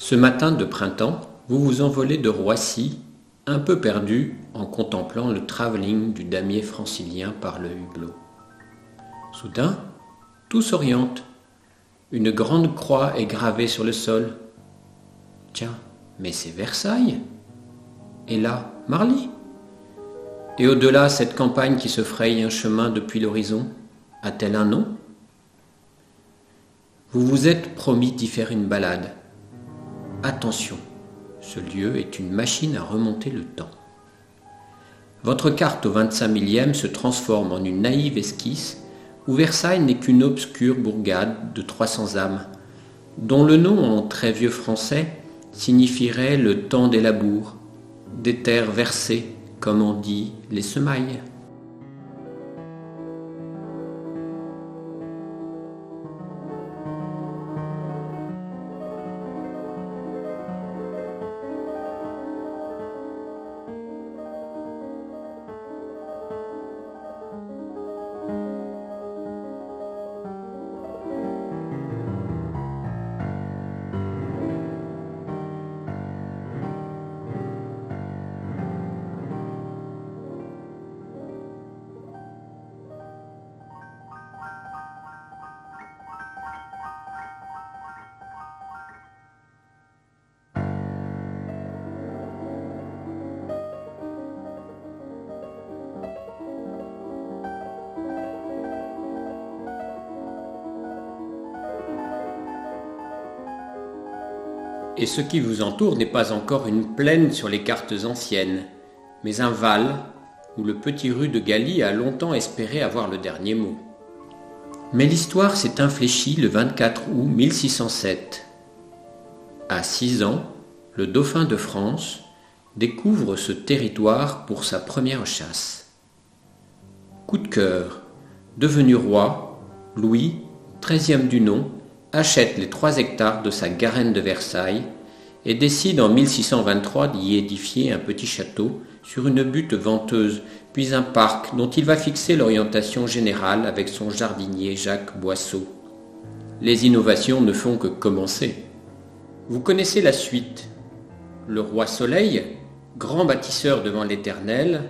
Ce matin de printemps, vous vous envolez de Roissy, un peu perdu en contemplant le travelling du damier francilien par le hublot. Soudain, tout s'oriente. Une grande croix est gravée sur le sol. Tiens, mais c'est Versailles. Et là, Marly. Et au-delà, cette campagne qui se fraye un chemin depuis l'horizon, a-t-elle un nom? Vous vous êtes promis d'y faire une balade. Attention, ce lieu est une machine à remonter le temps. Votre carte au 25 millième se transforme en une naïve esquisse où Versailles n'est qu'une obscure bourgade de 300 âmes, dont le nom en très vieux français signifierait le temps des labours, des terres versées, comme on dit les semailles. Et ce qui vous entoure n'est pas encore une plaine sur les cartes anciennes, mais un val où le petit rue de Galie a longtemps espéré avoir le dernier mot. Mais l'histoire s'est infléchie le 24 août 1607. À 6 ans, le dauphin de France découvre ce territoire pour sa première chasse. Coup de cœur, devenu roi, Louis, 13e du nom, achète les 3 hectares de sa garenne de Versailles et décide en 1623 d'y édifier un petit château sur une butte venteuse, puis un parc dont il va fixer l'orientation générale avec son jardinier Jacques Boisseau. Les innovations ne font que commencer. Vous connaissez la suite. Le roi Soleil, grand bâtisseur devant l'Éternel,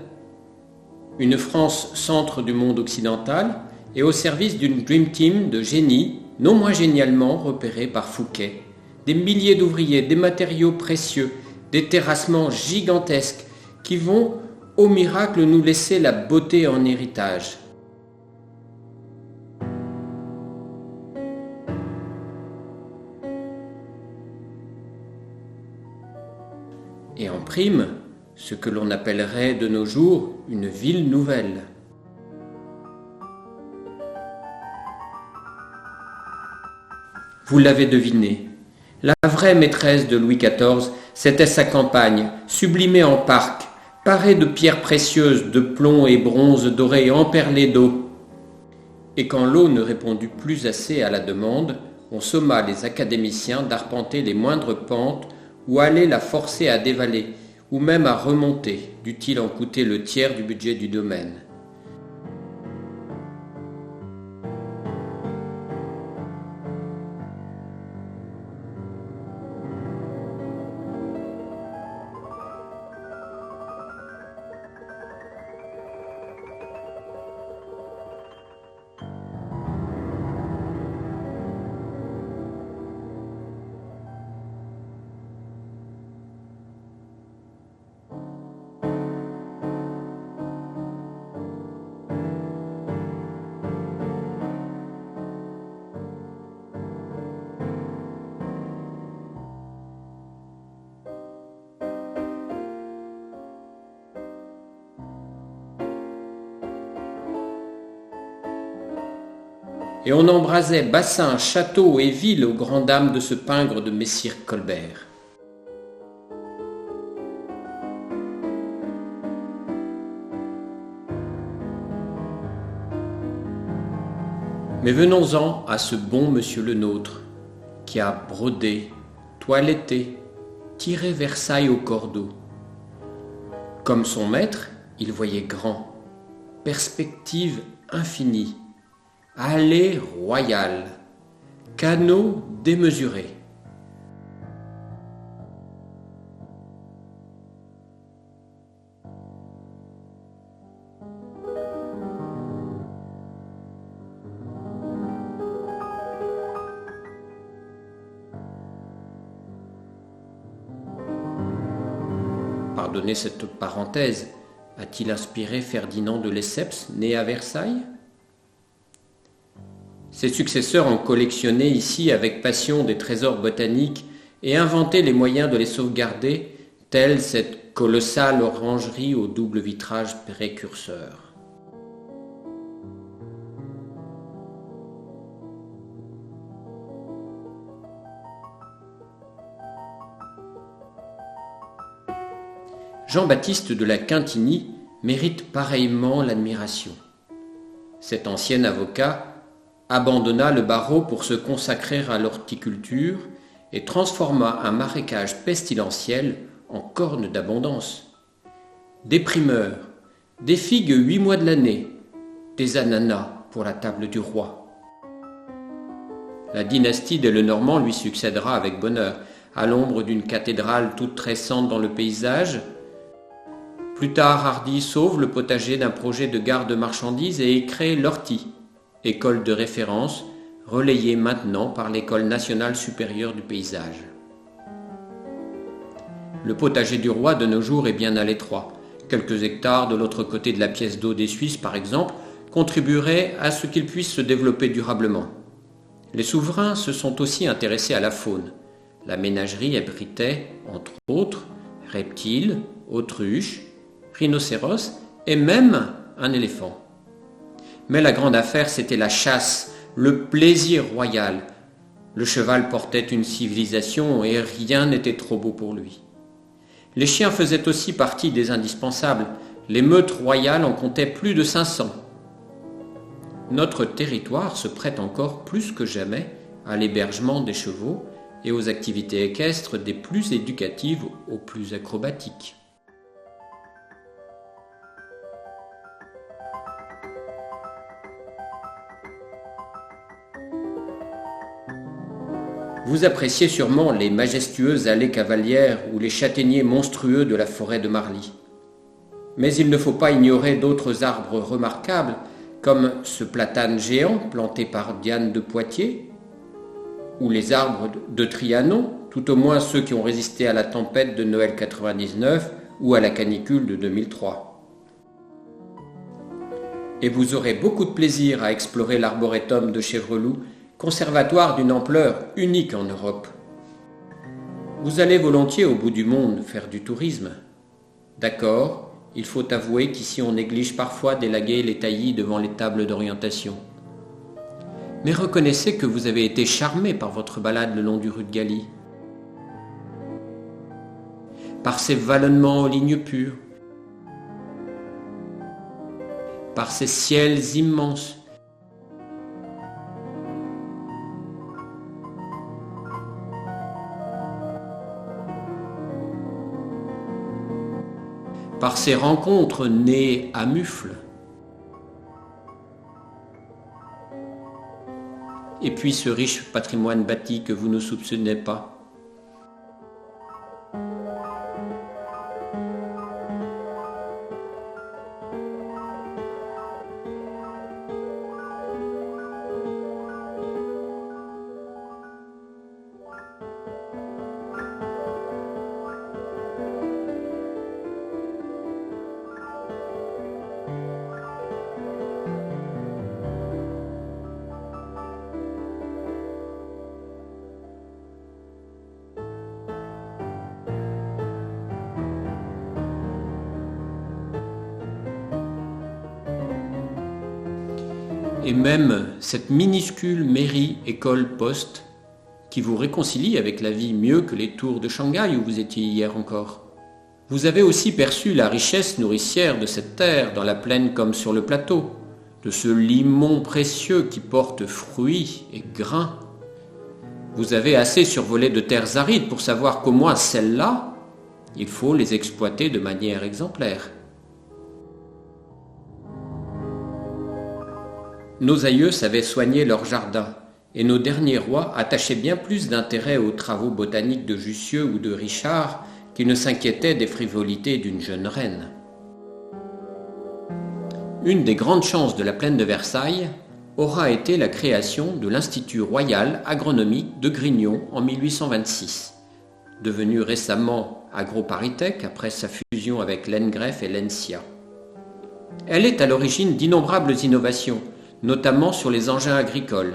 une France centre du monde occidental et au service d'une Dream Team de génies non moins génialement repérés par Fouquet. Des milliers d'ouvriers, des matériaux précieux, des terrassements gigantesques qui vont, au miracle, nous laisser la beauté en héritage. Et en prime, ce que l'on appellerait de nos jours une ville nouvelle. Vous l'avez deviné, la vraie maîtresse de Louis XIV, c'était sa campagne, sublimée en parc, parée de pierres précieuses, de plomb et bronze dorés emperlés d'eau. Et quand l'eau ne répondit plus assez à la demande, on somma les académiciens d'arpenter les moindres pentes ou aller la forcer à dévaler, ou même à remonter, dût-il en coûter le tiers du budget du domaine. Et on embrasait bassins, châteaux et villes aux grandes dames de ce pingre de messire Colbert. Mais venons-en à ce bon monsieur le nôtre, qui a brodé, toiletté, tiré Versailles au cordeau. Comme son maître, il voyait grand, perspective infinie, allée royale, canaux démesurés. pardonnez cette parenthèse, a-t-il inspiré Ferdinand de Lesseps, né à Versailles? Ses successeurs ont collectionné ici avec passion des trésors botaniques et inventé les moyens de les sauvegarder, telle cette colossale orangerie au double vitrage précurseur. Jean-Baptiste de la Quintinie mérite pareillement l'admiration. Cet ancien avocat abandonna le barreau pour se consacrer à l'horticulture et transforma un marécage pestilentiel en corne d'abondance. Des primeurs, des figues 8 mois de l'année, des ananas pour la table du roi. La dynastie des Lenormand lui succédera avec bonheur, à l'ombre d'une cathédrale toute récente dans le paysage. Plus tard, Hardy sauve le potager d'un projet de gare de marchandises et crée l'Ortie, école de référence, relayée maintenant par l'École nationale supérieure du paysage. Le potager du roi de nos jours est bien à l'étroit. Quelques hectares de l'autre côté de la pièce d'eau des Suisses, par exemple, contribueraient à ce qu'il puisse se développer durablement. Les souverains se sont aussi intéressés à la faune. La ménagerie abritait, entre autres, reptiles, autruches, rhinocéros et même un éléphant. Mais la grande affaire, c'était la chasse, le plaisir royal. Le cheval portait une civilisation et rien n'était trop beau pour lui. Les chiens faisaient aussi partie des indispensables. Les meutes royales en comptaient plus de 500. Notre territoire se prête encore plus que jamais à l'hébergement des chevaux et aux activités équestres des plus éducatives aux plus acrobatiques. Vous appréciez sûrement les majestueuses allées cavalières ou les châtaigniers monstrueux de la forêt de Marly. Mais il ne faut pas ignorer d'autres arbres remarquables, comme ce platane géant planté par Diane de Poitiers, ou les arbres de Trianon, tout au moins ceux qui ont résisté à la tempête de Noël 99 ou à la canicule de 2003. Et vous aurez beaucoup de plaisir à explorer l'arboretum de Chevreloup, conservatoire d'une ampleur unique en Europe. Vous allez volontiers au bout du monde faire du tourisme. D'accord, il faut avouer qu'ici on néglige parfois d'élaguer les taillis devant les tables d'orientation. Mais reconnaissez que vous avez été charmé par votre balade le long du rue de Galie. Par ses vallonnements aux lignes pures, par ces ciels immenses, par ces rencontres nées à mufle. Et puis ce riche patrimoine bâti que vous ne soupçonnez pas. Et même cette minuscule mairie, école, poste, qui vous réconcilie avec la vie mieux que les tours de Shanghai où vous étiez hier encore. Vous avez aussi perçu la richesse nourricière de cette terre, dans la plaine comme sur le plateau, de ce limon précieux qui porte fruits et grains. Vous avez assez survolé de terres arides pour savoir qu'au moins celles-là, il faut les exploiter de manière exemplaire. Nos aïeux savaient soigner leur jardin, et nos derniers rois attachaient bien plus d'intérêt aux travaux botaniques de Jussieu ou de Richard qu'ils ne s'inquiétaient des frivolités d'une jeune reine. Une des grandes chances de la plaine de Versailles aura été la création de l'Institut royal agronomique de Grignon en 1826, devenu récemment AgroParisTech, après sa fusion avec l'ENGREF et l'ENSIA. Elle est à l'origine d'innombrables innovations, notamment sur les engins agricoles.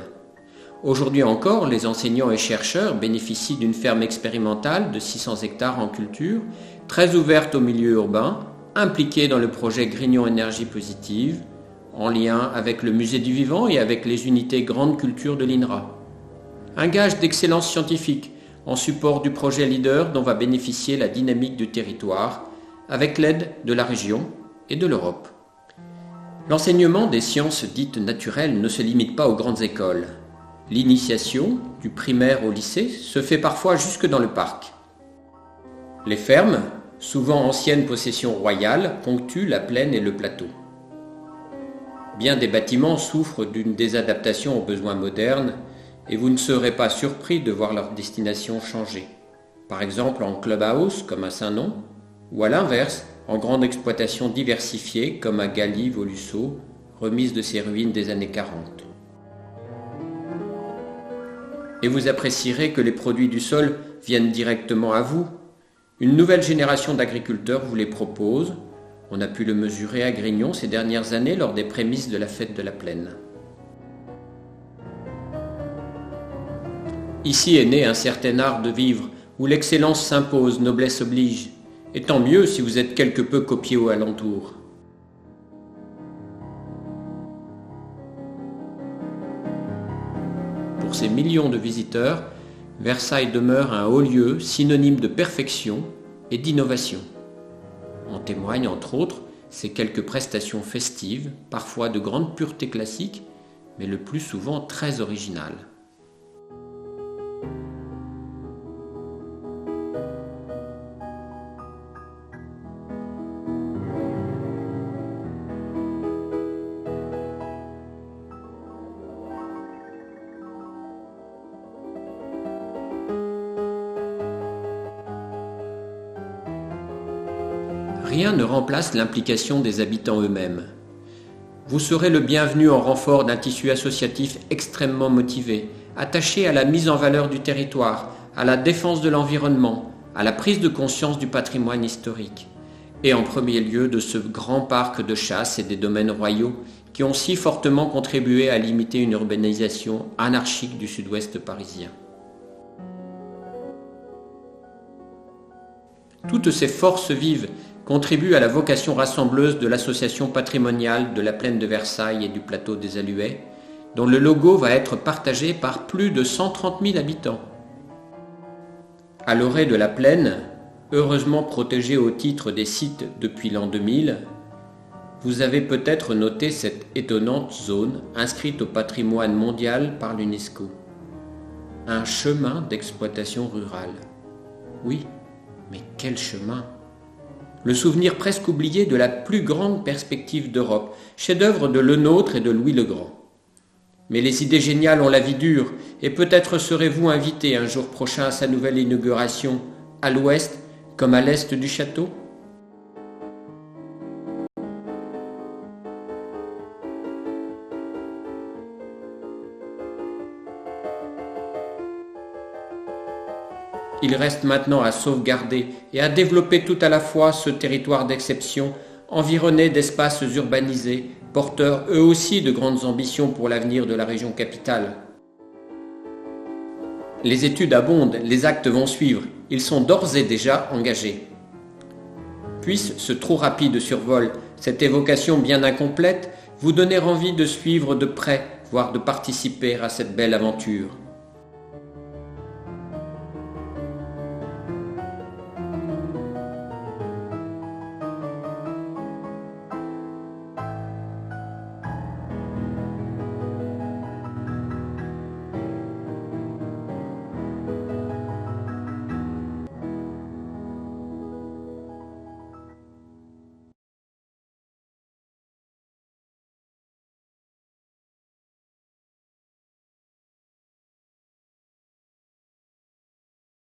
Aujourd'hui encore, les enseignants et chercheurs bénéficient d'une ferme expérimentale de 600 hectares en culture, très ouverte au milieu urbain, impliquée dans le projet Grignon Énergie Positive, en lien avec le Musée du Vivant et avec les unités Grande Culture de l'INRA. Un gage d'excellence scientifique en support du projet Leader dont va bénéficier la dynamique du territoire, avec l'aide de la région et de l'Europe. L'enseignement des sciences dites naturelles ne se limite pas aux grandes écoles. L'initiation, du primaire au lycée, se fait parfois jusque dans le parc. Les fermes, souvent anciennes possessions royales, ponctuent la plaine et le plateau. Bien des bâtiments souffrent d'une désadaptation aux besoins modernes et vous ne serez pas surpris de voir leur destination changer. Par exemple en clubhouse comme à Saint-Nom, ou à l'inverse, en grande exploitation diversifiée comme à Galy-Volusseau, remise de ses ruines des années 40. Et vous apprécierez que les produits du sol viennent directement à vous. Une nouvelle génération d'agriculteurs vous les propose. On a pu le mesurer à Grignon ces dernières années lors des prémices de la fête de la Plaine. Ici est né un certain art de vivre où l'excellence s'impose, noblesse oblige. Et tant mieux si vous êtes quelque peu copié au alentour. Pour ces millions de visiteurs, Versailles demeure un haut lieu synonyme de perfection et d'innovation. En témoignent entre autres ces quelques prestations festives, parfois de grande pureté classique, mais le plus souvent très originales. Rien ne remplace l'implication des habitants eux-mêmes. Vous serez le bienvenu en renfort d'un tissu associatif extrêmement motivé, attaché à la mise en valeur du territoire, à la défense de l'environnement, à la prise de conscience du patrimoine historique, et en premier lieu de ce grand parc de chasse et des domaines royaux qui ont si fortement contribué à limiter une urbanisation anarchique du sud-ouest parisien. Toutes ces forces vives contribuent à la vocation rassembleuse de l'association patrimoniale de la plaine de Versailles et du plateau des Alluets, dont le logo va être partagé par plus de 130 000 habitants. À l'orée de la plaine, heureusement protégée au titre des sites depuis l'an 2000, vous avez peut-être noté cette étonnante zone inscrite au patrimoine mondial par l'UNESCO. Un chemin d'exploitation rurale. Oui, mais quel chemin! Le souvenir presque oublié de la plus grande perspective d'Europe, chef-d'œuvre de Lenôtre et de Louis le Grand. Mais les idées géniales ont la vie dure, et peut-être serez-vous invité un jour prochain à sa nouvelle inauguration, à l'ouest comme à l'est du château. Il reste maintenant à sauvegarder et à développer tout à la fois ce territoire d'exception, environné d'espaces urbanisés, porteurs eux aussi de grandes ambitions pour l'avenir de la région capitale. Les études abondent, les actes vont suivre, ils sont d'ores et déjà engagés. Puisse ce trop rapide survol, cette évocation bien incomplète, vous donner envie de suivre de près, voire de participer à cette belle aventure.